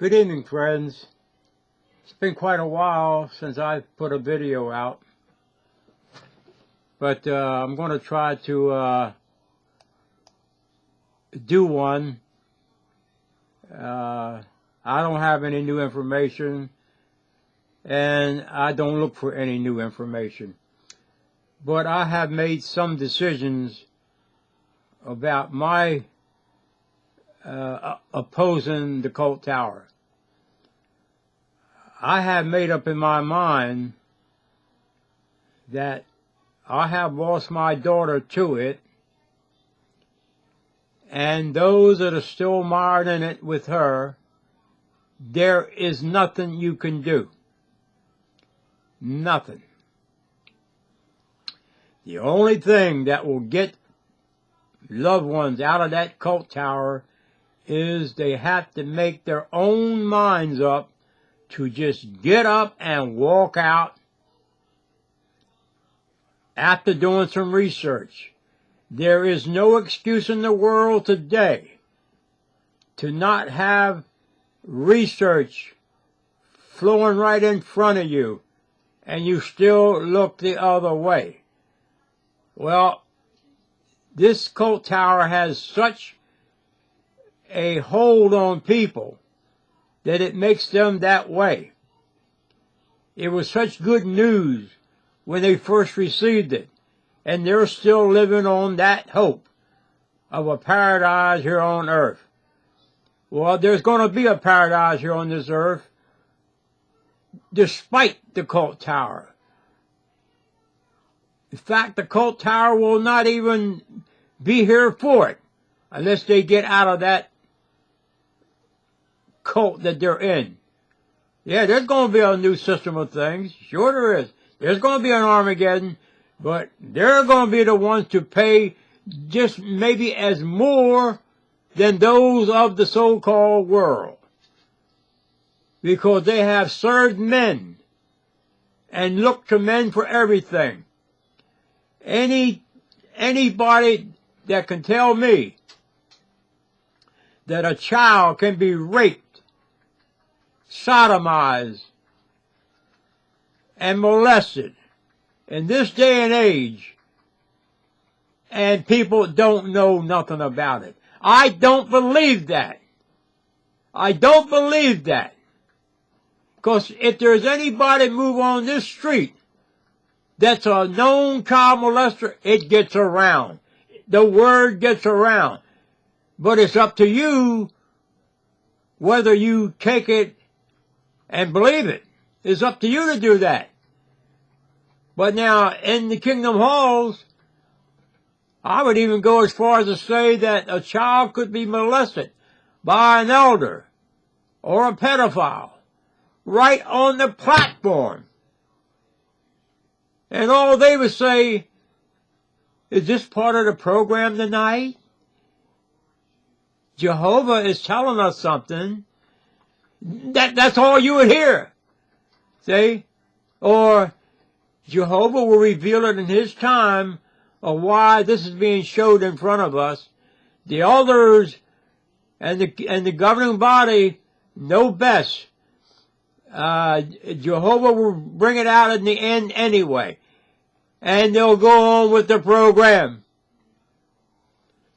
Good evening, friends. It's been quite a while since I've put a video out, but I'm going to try to do one. I don't have any new information, and I don't look for any new information. But I have made some decisions about my opposing the cult tower. I have made up in my mind that I have lost my daughter to it, and those that are still mired in it with her, there is nothing you can do. Nothing. The only thing that will get loved ones out of that cult tower is they have to make their own minds up to just get up and walk out after doing some research. There is no excuse in the world today to not have research flowing right in front of you and you still look the other way. Well, this cult tower has such a hold on people that it makes them that way. It was such good news when they first received it, and they're still living on that hope of a paradise here on earth. Well, there's going to be a paradise here on this earth despite the cult tower. In fact, the cult tower will not even be here for it unless they get out of that cult that they're in. Yeah, there's going to be a new system of things. Sure there is. There's going to be an Armageddon, but they're going to be the ones to pay just maybe as more than those of the so-called world, because they have served men and looked to men for everything. Anybody that can tell me that a child can be raped, sodomized, and molested in this day and age, and people don't know nothing about it. I don't believe that. I don't believe that. Because if there's anybody move on this street that's a known child molester, it gets around. The word gets around. But it's up to you whether you take it and believe it. It's up to you to do that. But now, in the kingdom halls, I would even go as far as to say that a child could be molested by an elder or a pedophile right on the platform. And all they would say, is this part of the program tonight? Jehovah is telling us something. That's all you would hear. See? Or Jehovah will reveal it in his time of why this is being showed in front of us. The elders and the governing body know best. Jehovah will bring it out in the end anyway. And they'll go on with the program.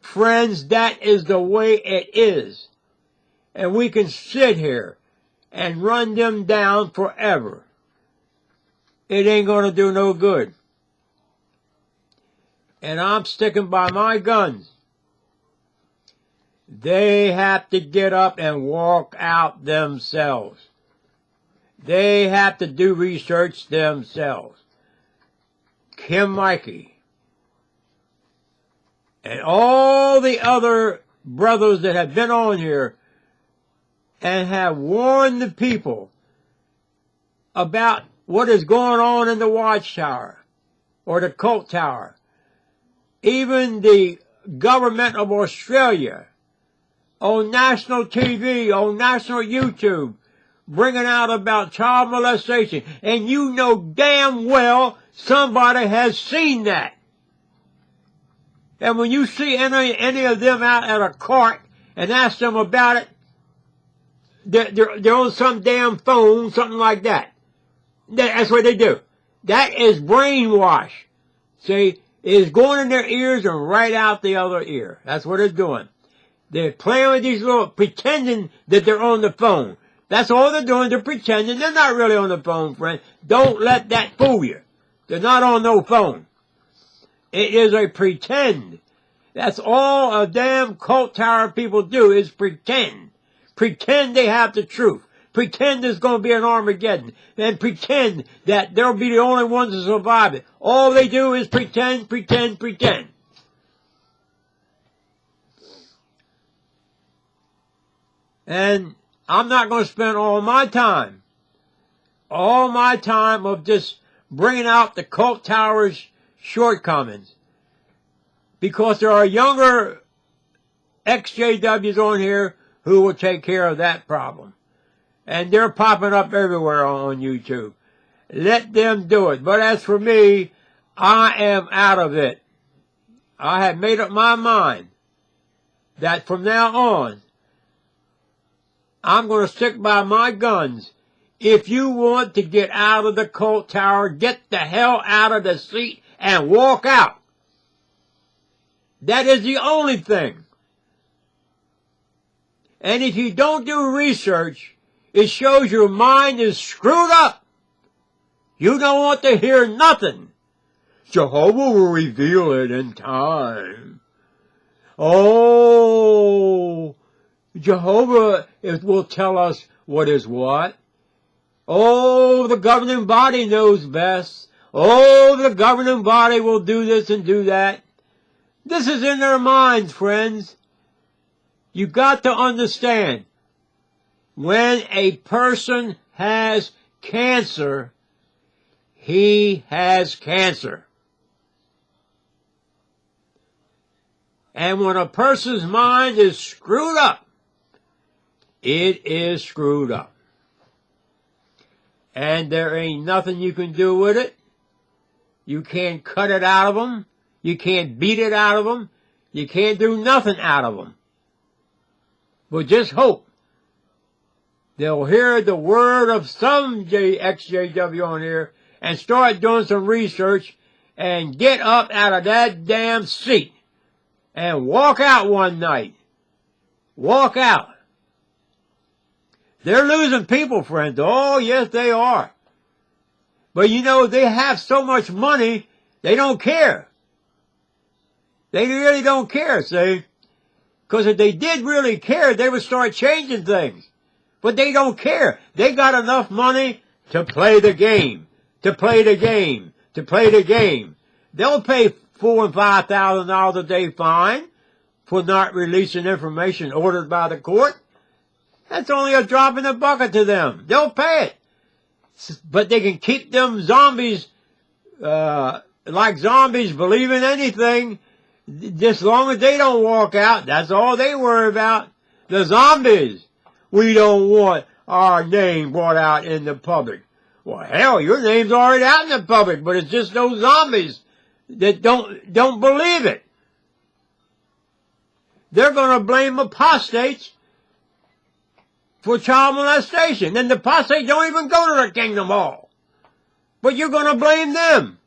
Friends, that is the way it is. And we can sit here and run them down forever. It ain't going to do no good. And I'm sticking by my guns. They have to get up and walk out themselves. They have to do research themselves. Kim Mikey and all the other brothers that have been on here and have warned the people about what is going on in the watchtower or the cult tower. Even the government of Australia on national TV, on national YouTube, bringing out about child molestation. And you know damn well somebody has seen that. And when you see any of them out at a cart and ask them about it, they're on some damn phone, something like that. That's what they do. That is brainwash. See, it's going in their ears and right out the other ear. That's what it's doing. They're playing with these little, pretending that they're on the phone. That's all they're doing. They're pretending. They're not really on the phone, friend. Don't let that fool you. They're not on no phone. It is a pretend. That's all a damn cult tower people do is pretend. Pretend they have the truth. Pretend there's going to be an Armageddon. And pretend that they'll be the only ones to survive it. All they do is pretend, pretend, pretend. And I'm not going to spend all my time of just bringing out the cult tower's shortcomings. Because there are younger XJWs on here who will take care of that problem. And they're popping up everywhere on YouTube. Let them do it. But as for me, I am out of it. I have made up my mind that from now on, I'm going to stick by my guns. If you want to get out of the cult tower, get the hell out of the seat and walk out. That is the only thing. And if you don't do research, it shows your mind is screwed up. You don't want to hear nothing. Jehovah will reveal it in time. Oh, Jehovah will tell us what is what. Oh, the governing body knows best. Oh, the governing body will do this and do that. This is in their minds, friends. You got to understand, when a person has cancer, he has cancer. And when a person's mind is screwed up, it is screwed up. And there ain't nothing you can do with it. You can't cut it out of them. You can't beat it out of them. You can't do nothing out of them. But just hope they'll hear the word of some XJW on here and start doing some research and get up out of that damn seat and walk out one night. Walk out. They're losing people, friends. Oh, yes, they are. But you know, they have so much money, they don't care. They really don't care, see? Because if they did really care, they would start changing things. But they don't care. They got enough money to play the game. To play the game. To play the game. They'll pay $4,000 and $5,000 a day fine for not releasing information ordered by the court. That's only a drop in the bucket to them. They'll pay it. But they can keep them zombies, like zombies, believing anything, just as long as they don't walk out. That's all they worry about. The zombies. We don't want our name brought out in the public. Well, hell, your name's already out in the public, but it's just those zombies that don't believe it. They're going to blame apostates for child molestation. And the apostates don't even go to the Kingdom Hall. But you're going to blame them.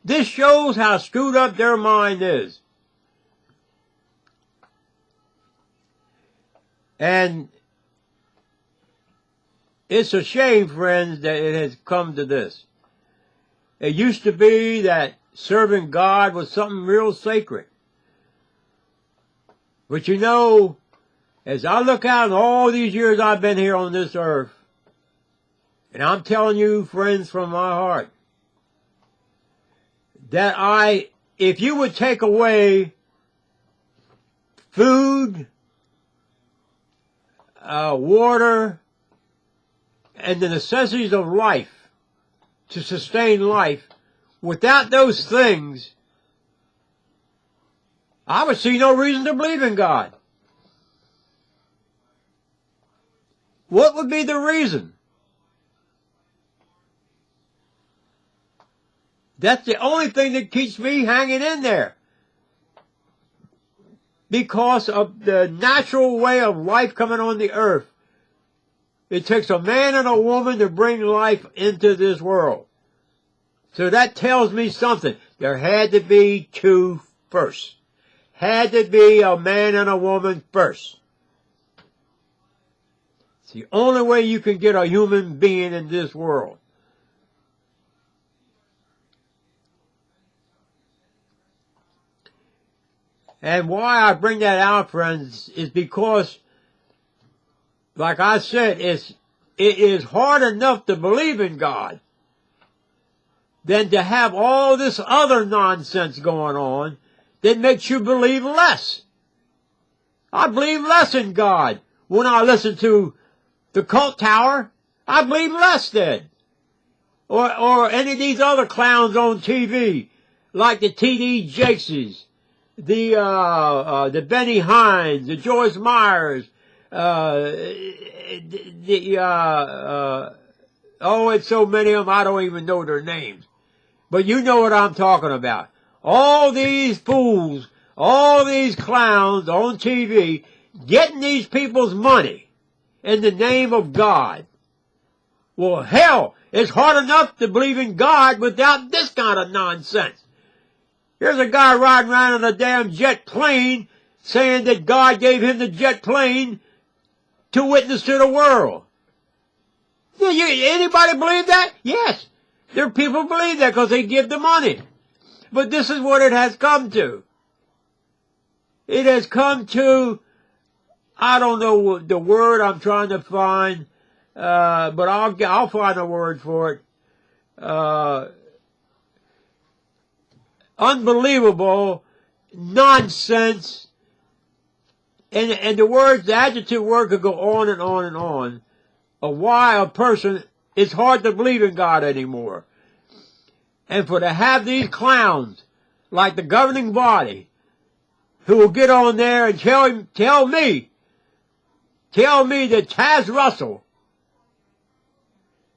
This shows how screwed up their mind is. And it's a shame, friends, that it has come to this. It used to be that serving God was something real sacred. But you know, as I look out in all these years I've been here on this earth, and I'm telling you, friends, from my heart, that if you would take away food, water, and the necessities of life to sustain life, without those things, I would see no reason to believe in God. What would be the reason? That's the only thing that keeps me hanging in there. Because of the natural way of life coming on the earth. It takes a man and a woman to bring life into this world. So that tells me something. There had to be two first. Had to be a man and a woman first. It's the only way you can get a human being in this world. And why I bring that out, friends, is because, like I said, it is hard enough to believe in God than to have all this other nonsense going on that makes you believe less. I believe less in God when I listen to the Cult Tower. I believe less then. Or any of these other clowns on TV, like the T.D. Jakeses, the Benny Hines, the Joyce Myers, it's so many of them I don't even know their names. But you know what I'm talking about. All these fools, all these clowns on TV, getting these people's money in the name of God. Well, hell, it's hard enough to believe in God without this kind of nonsense. Here's a guy riding around in a damn jet plane saying that God gave him the jet plane to witness to the world. Anybody believe that? Yes. There are people who believe that because they give the money. But this is what it has come to. It has come to, I don't know the word I'm trying to find, but I'll find a word for it. Unbelievable nonsense. And the adjective word could go on and on and on. Why a person, it's hard to believe in God anymore. And to have these clowns, like the governing body, who will get on there and tell me that Taz Russell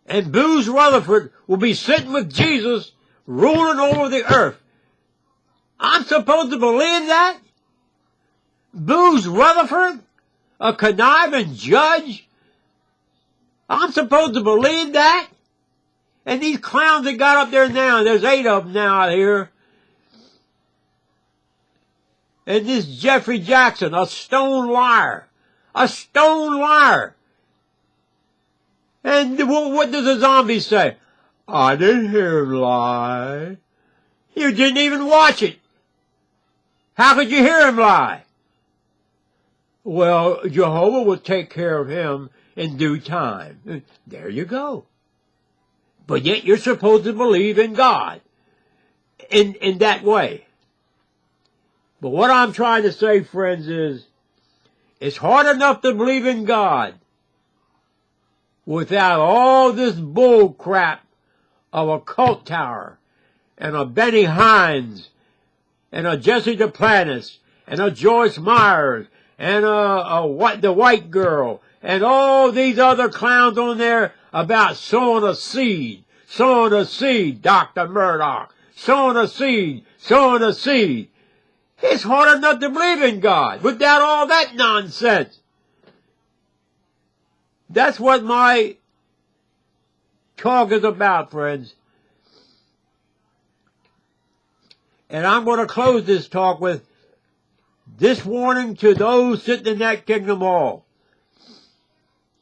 and Booz Rutherford will be sitting with Jesus ruling over the earth. I'm supposed to believe that? Booz Rutherford? A conniving judge? I'm supposed to believe that? And these clowns that got up there now, there's 8 of them now out here. And this Jeffrey Jackson, a stone liar. A stone liar. And what does the zombie say? I didn't hear him lie. You didn't even watch it. How could you hear him lie? Well, Jehovah will take care of him in due time. There you go. But yet you're supposed to believe in God in that way. But what I'm trying to say, friends, is it's hard enough to believe in God without all this bull crap of a Cult Tower and a Benny Hines and a Jesse Duplantis and a Joyce Myers and the white girl and all these other clowns on there about sowing a seed, Dr. Murdoch, sowing a seed. It's hard enough to believe in God without all that nonsense. That's what my talk is about, friends. And I'm going to close this talk with this warning to those sitting in that Kingdom Hall.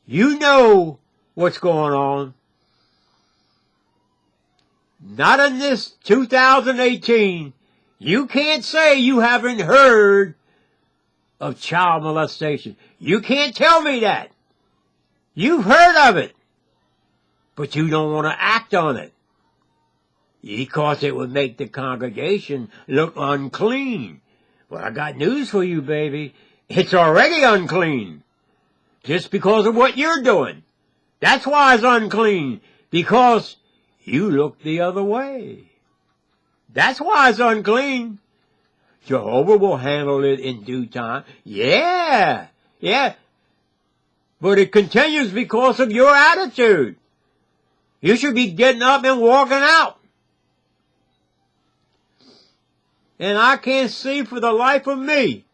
You know what's going on. Not in this 2018. You can't say you haven't heard of child molestation. You can't tell me that. You've heard of it. But you don't want to act on it. Because it would make the congregation look unclean. Well, I got news for you, baby. It's already unclean. Just because of what you're doing. That's why it's unclean. Because you look the other way. That's why it's unclean. Jehovah will handle it in due time. Yeah. But it continues because of your attitude. You should be getting up and walking out. And I can't see for the life of me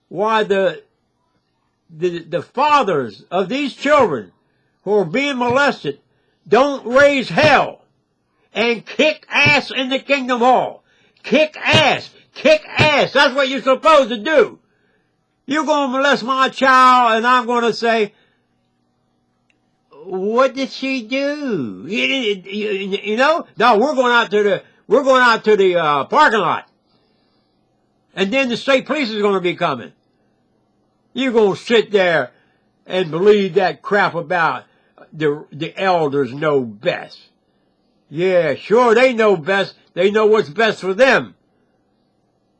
why the the fathers of these children who are being molested don't raise hell and kick ass in the Kingdom Hall. Kick ass. Kick ass. That's what you're supposed to do. You're going to molest my child, and I'm going to say, what did she do? You know? No, we're going out to the parking lot. And then the state police is going to be coming. You're going to sit there and believe that crap about the elders know best. Yeah, sure, they know best. They know what's best for them.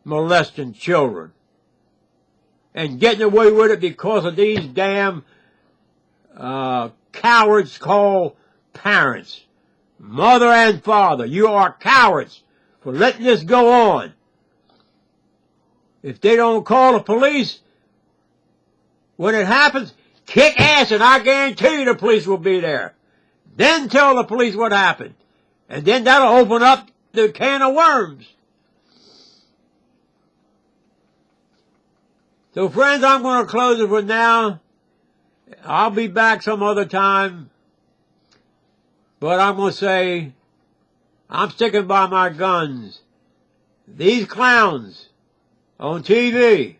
Molesting children. And getting away with it because of these damn cowards called parents. Mother and father, you are cowards for letting this go on. If they don't call the police, when it happens, kick ass, and I guarantee you the police will be there. Then tell the police what happened. And then that'll open up the can of worms. So friends, I'm going to close it for now. I'll be back some other time. But I'm going to say, I'm sticking by my guns. These clowns on TV,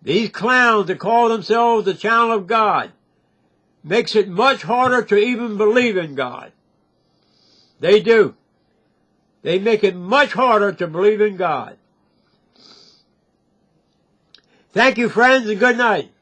these clowns that call themselves the channel of God, makes it much harder to even believe in God. They do. They make it much harder to believe in God. Thank you, friends, and good night.